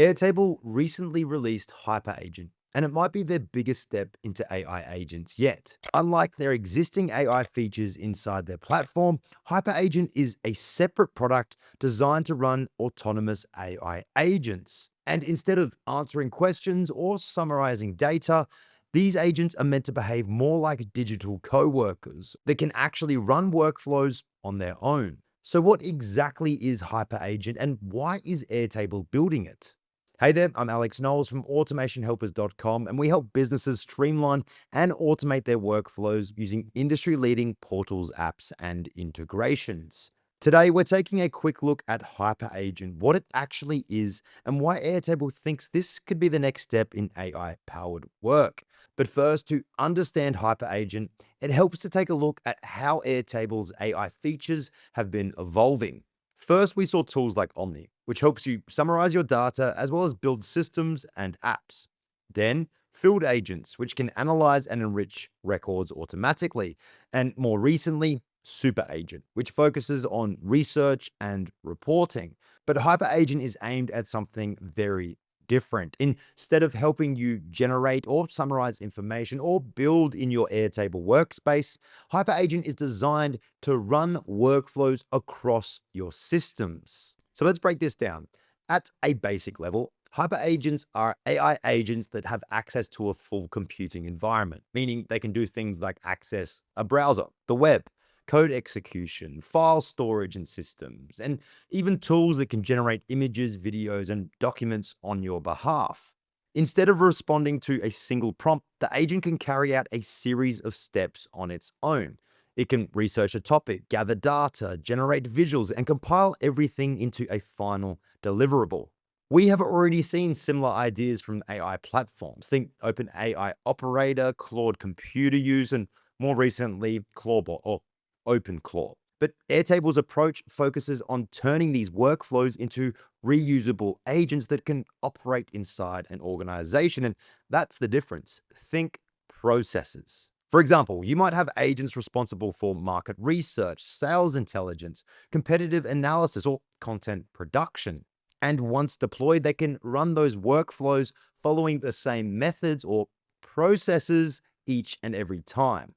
Airtable recently released Hyperagent, and it might be their biggest step into AI agents yet. Unlike their existing AI features inside their platform, Hyperagent is a separate product designed to run autonomous AI agents. And instead of answering questions or summarizing data, these agents are meant to behave more like digital coworkers that can actually run workflows on their own. So, what exactly is Hyperagent and why is Airtable building it? Hey there, I'm Alex Knowles from automationhelpers.com, and we help businesses streamline and automate their workflows using industry leading portals, apps, and integrations. Today, we're taking a quick look at Hyperagent, what it actually is, and why Airtable thinks this could be the next step in AI powered work. But first, to understand Hyperagent, it helps to take a look at how Airtable's AI features have been evolving. First, we saw tools like Omni, which helps you summarize your data as well as build systems and apps. Then, field agents, which can analyze and enrich records automatically. And more recently, Super Agent, which focuses on research and reporting. But Hyper Agent is aimed at something very different. Instead of helping you generate or summarize information or build in your Airtable workspace, Hyperagent is designed to run workflows across your systems. So let's break this down. At a basic level, hyperagents are AI agents that have access to a full computing environment, meaning they can do things like access a browser, the web, code execution, file storage and systems, and even tools that can generate images, videos, and documents on your behalf. Instead of responding to a single prompt, the agent can carry out a series of steps on its own. It can research a topic, gather data, generate visuals, and compile everything into a final deliverable. We have already seen similar ideas from AI platforms. Think OpenAI Operator, Claude Computer Use, and more recently, Clawbot or OpenClaw. But Airtable's approach focuses on turning these workflows into reusable agents that can operate inside an organization. And that's the difference. Think processes. For example, you might have agents responsible for market research, sales intelligence, competitive analysis, or content production. And once deployed, they can run those workflows following the same methods or processes each and every time.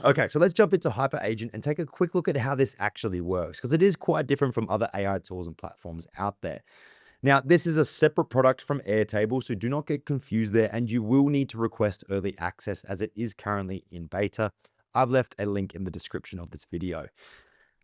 Okay, so let's jump into Hyperagent and take a quick look at how this actually works, because it is quite different from other AI tools and platforms out there. Now, this is a separate product from Airtable, so do not get confused there, and you will need to request early access as it is currently in beta. I've left a link in the description of this video.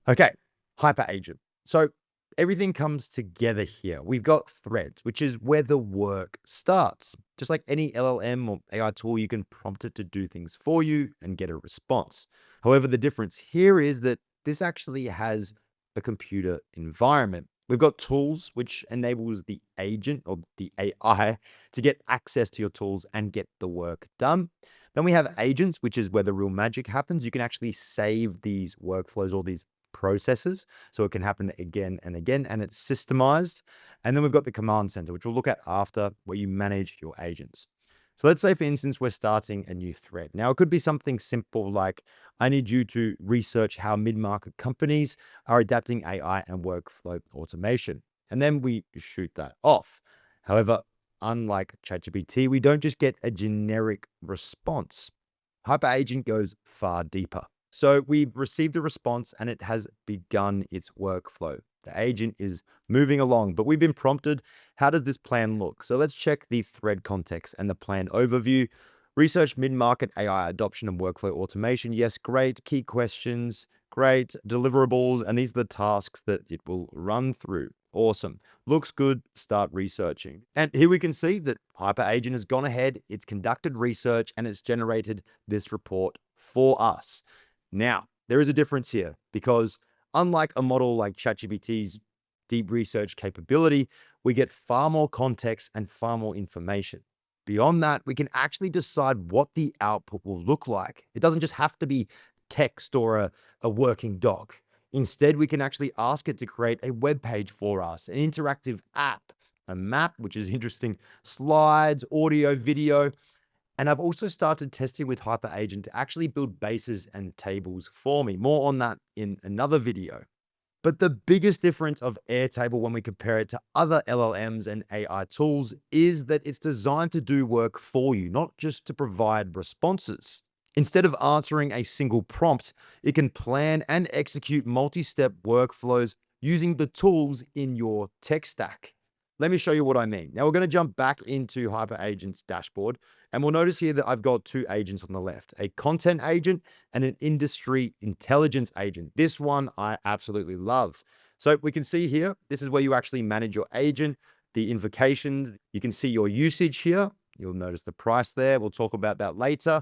Okay, Hyperagent. So everything comes together here. We've got threads, which is where the work starts. Just like any LLM or AI tool, you can prompt it to do things for you and get a response. However, the difference here is that this actually has a computer environment. We've got tools, which enables the agent or the AI to get access to your tools and get the work done. Then we have agents, which is where the real magic happens. You can actually save these workflows or these processes so it can happen again and again, and it's systemized. And then we've got the command center, which we'll look at after, where you manage your agents. So let's say, for instance, we're starting a new thread. Now, it could be something simple like, I need you to research how mid-market companies are adapting AI and workflow automation. And then we shoot that off. However, unlike ChatGPT, we don't just get a generic response. Hyperagent goes far deeper. So we've received a response and it has begun its workflow. The agent is moving along, but we've been prompted, how does this plan look? So let's check the thread context and the plan overview. Research mid-market AI adoption and workflow automation. Yes, great. Key questions, great. Deliverables, and these are the tasks that it will run through. Awesome. Looks good. Start researching. And here we can see that Hyperagent has gone ahead, it's conducted research, and it's generated this report for us. Now, there is a difference here because unlike a model like ChatGPT's deep research capability, we get far more context and far more information. Beyond that, we can actually decide what the output will look like. It doesn't just have to be text or a working doc. Instead, we can actually ask it to create a web page for us, an interactive app, a map, which is interesting, slides, audio, video. And I've also started testing with Hyperagent to actually build bases and tables for me. More on that in another video. But the biggest difference of Airtable when we compare it to other LLMs and AI tools is that it's designed to do work for you, not just to provide responses. Instead of answering a single prompt, it can plan and execute multi-step workflows using the tools in your tech stack. Let me show you what I mean. Now we're going to jump back into Hyperagent's dashboard, and we'll notice here that I've got two agents on the left, a content agent and an industry intelligence agent. This one I absolutely love. So we can see here, this is where you actually manage your agent, the invocations. You can see your usage here. You'll notice the price there. We'll talk about that later.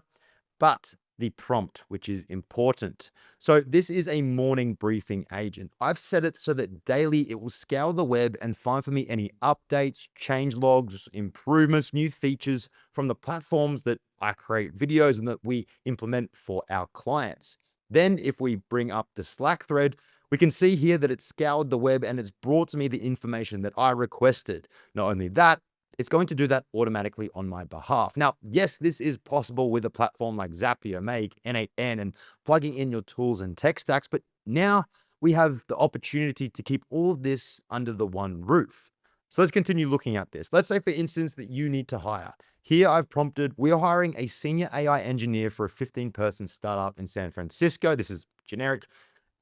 But the prompt, which is important. So this is a morning briefing agent. I've set it so that daily it will scour the web and find for me any updates, change logs, improvements, new features from the platforms that I create videos and that we implement for our clients. Then if we bring up the Slack thread, we can see here that it's scoured the web and it's brought to me the information that I requested. Not only that, it's going to do that automatically on my behalf. Now, yes, this is possible with a platform like Zapier, Make, N8N, and plugging in your tools and tech stacks, but now we have the opportunity to keep all of this under the one roof. So let's continue looking at this. Let's say, for instance, that you need to hire. Here I've prompted, we are hiring a senior AI engineer for a 15-person startup in San Francisco. This is generic.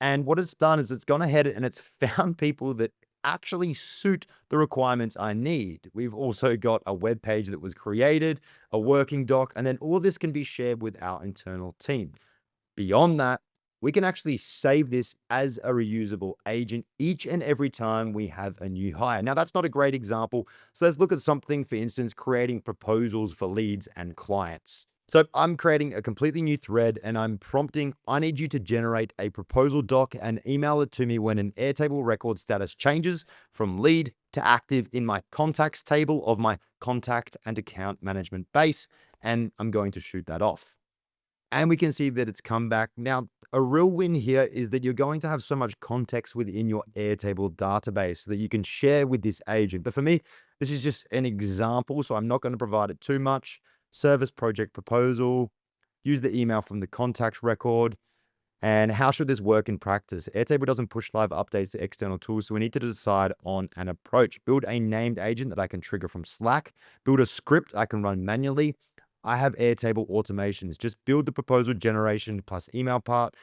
And what it's done is it's gone ahead and it's found people that actually suit the requirements I need. We've also got a web page that was created, a working doc, and then all this can be shared with our internal team. Beyond that, we can actually save this as a reusable agent each and every time we have a new hire. Now, that's not a great example. So let's look at something, for instance, creating proposals for leads and clients. So I'm creating a completely new thread and I'm prompting, I need you to generate a proposal doc and email it to me when an Airtable record status changes from lead to active in my contacts table of my contact and account management base. And I'm going to shoot that off. And we can see that it's come back. Now, a real win here is that you're going to have so much context within your Airtable database so that you can share with this agent. But for me, this is just an example, so I'm not going to provide it too much. Service project proposal, use the email from the contacts record. And how should this work in practice? Airtable doesn't push live updates to external tools, so we need to decide on an approach. Build a named agent that I can trigger from Slack. Build a script I can run manually. I have Airtable automations. Just build the proposal generation plus email part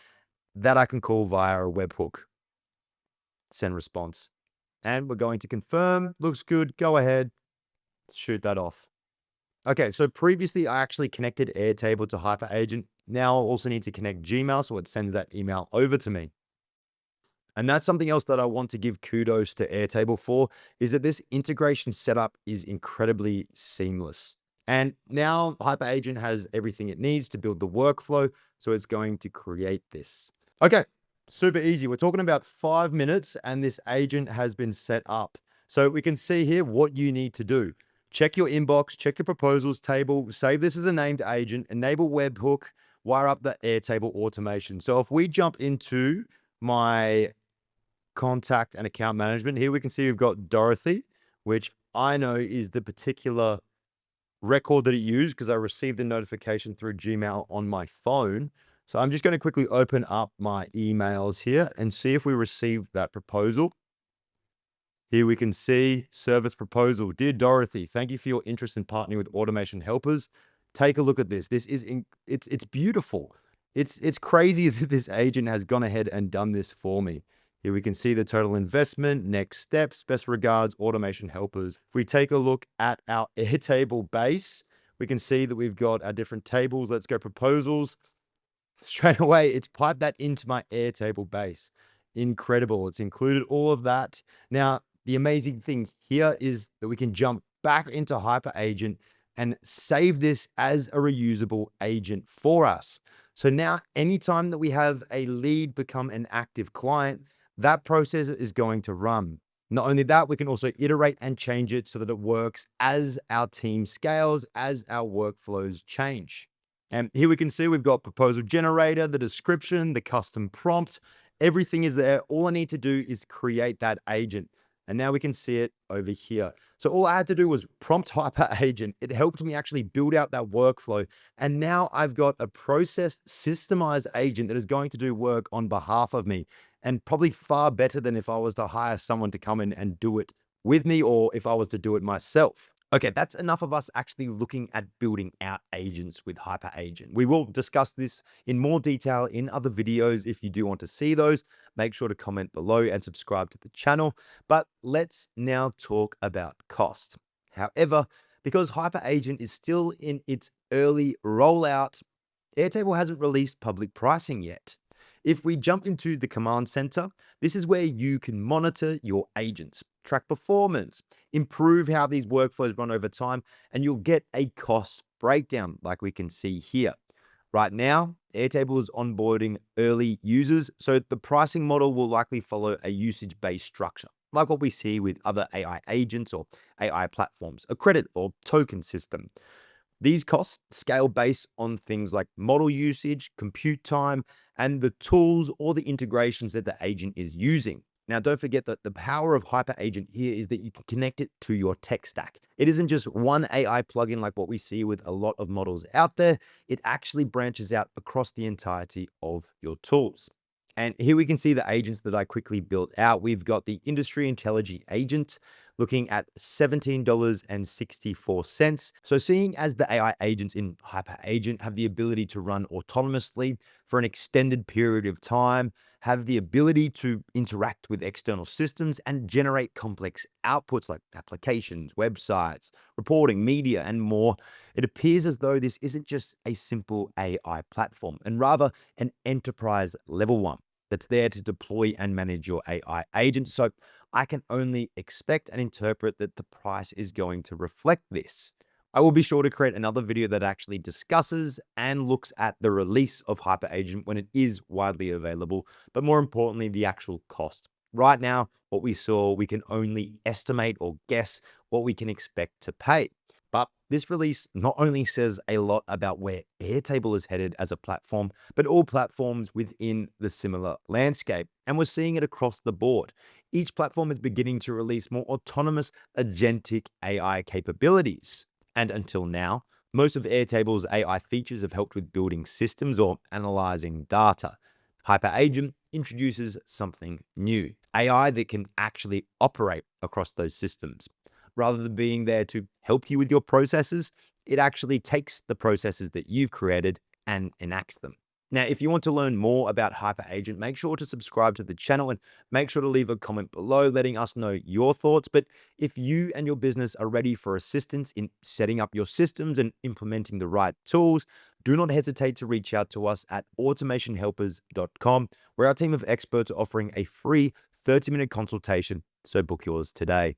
that I can call via a webhook. Send response. And we're going to confirm. Looks good. Go ahead. Shoot that off. Okay, so previously I actually connected Airtable to Hyperagent. Now I'll also need to connect Gmail so it sends that email over to me. And that's something else that I want to give kudos to Airtable for, is that this integration setup is incredibly seamless. And now Hyperagent has everything it needs to build the workflow, so it's going to create this. Okay, super easy. We're talking about 5 minutes and this agent has been set up. So we can see here what you need to do. Check your inbox, check your proposals table, save this as a named agent, enable webhook, wire up the Airtable automation. So if we jump into my contact and account management, here we can see we've got Dorothy, which I know is the particular record that it used because I received a notification through Gmail on my phone. So I'm just going to quickly open up my emails here and see if we received that proposal. Here we can see service proposal. Dear Dorothy, thank you for your interest in partnering with automation helpers. Take a look at this. This is it's beautiful. It's crazy that this agent has gone ahead and done this for me. Here we can see the total investment, next steps, best regards, automation helpers. If we take a look at our Airtable base, we can see that we've got our different tables. Let's go proposals. Straight away, it's piped that into my Airtable base. Incredible. It's included all of that. Now, the amazing thing here is that we can jump back into Hyperagent and save this as a reusable agent for us. So now anytime that we have a lead become an active client, that process is going to run. Not only that, we can also iterate and change it so that it works as our team scales, as our workflows change. And here we can see we've got proposal generator, the description, the custom prompt, everything is there. All I need to do is create that agent. And now we can see it over here. So all I had to do was prompt Hyperagent. It helped me actually build out that workflow. And now I've got a processed, systemized agent that is going to do work on behalf of me. and probably far better than if I was to hire someone to come in and do it with me, or if I was to do it myself. Okay, that's enough of us actually looking at building out agents with Hyperagent. We will discuss this in more detail in other videos. If you do want to see those, make sure to comment below and subscribe to the channel. But let's now talk about cost. However, because Hyperagent is still in its early rollout, Airtable hasn't released public pricing yet. If we jump into the command center, this is where you can monitor your agents, track performance, improve how these workflows run over time, and you'll get a cost breakdown like we can see here. Right now, Airtable is onboarding early users, so the pricing model will likely follow a usage-based structure, like what we see with other AI agents or AI platforms, a credit or token system. These costs scale based on things like model usage, compute time, and the tools or the integrations that the agent is using. Now, don't forget that the power of Hyperagent here is that you can connect it to your tech stack. It isn't just one AI plugin like what we see with a lot of models out there. It actually branches out across the entirety of your tools. And here we can see the agents that I quickly built out. We've got the Industry Intelligence Agent looking at $17.64. So seeing as the AI agents in Hyperagent have the ability to run autonomously for an extended period of time, have the ability to interact with external systems and generate complex outputs like applications, websites, reporting, media, and more, it appears as though this isn't just a simple AI platform, and rather an enterprise level one that's there to deploy and manage your AI agents. So I can only expect and interpret that the price is going to reflect this. I will be sure to create another video that actually discusses and looks at the release of Hyperagent when it is widely available, but more importantly, the actual cost. Right now, what we saw, we can only estimate or guess what we can expect to pay. But this release not only says a lot about where Airtable is headed as a platform, but all platforms within the similar landscape. And we're seeing it across the board. Each platform is beginning to release more autonomous agentic AI capabilities. And until now, most of Airtable's AI features have helped with building systems or analyzing data. Hyperagent introduces something new, AI that can actually operate across those systems. Rather than being there to help you with your processes, it actually takes the processes that you've created and enacts them. Now, if you want to learn more about Hyperagent, make sure to subscribe to the channel and make sure to leave a comment below letting us know your thoughts. But if you and your business are ready for assistance in setting up your systems and implementing the right tools, do not hesitate to reach out to us at automationhelpers.com, where our team of experts are offering a free 30-minute consultation. So book yours today.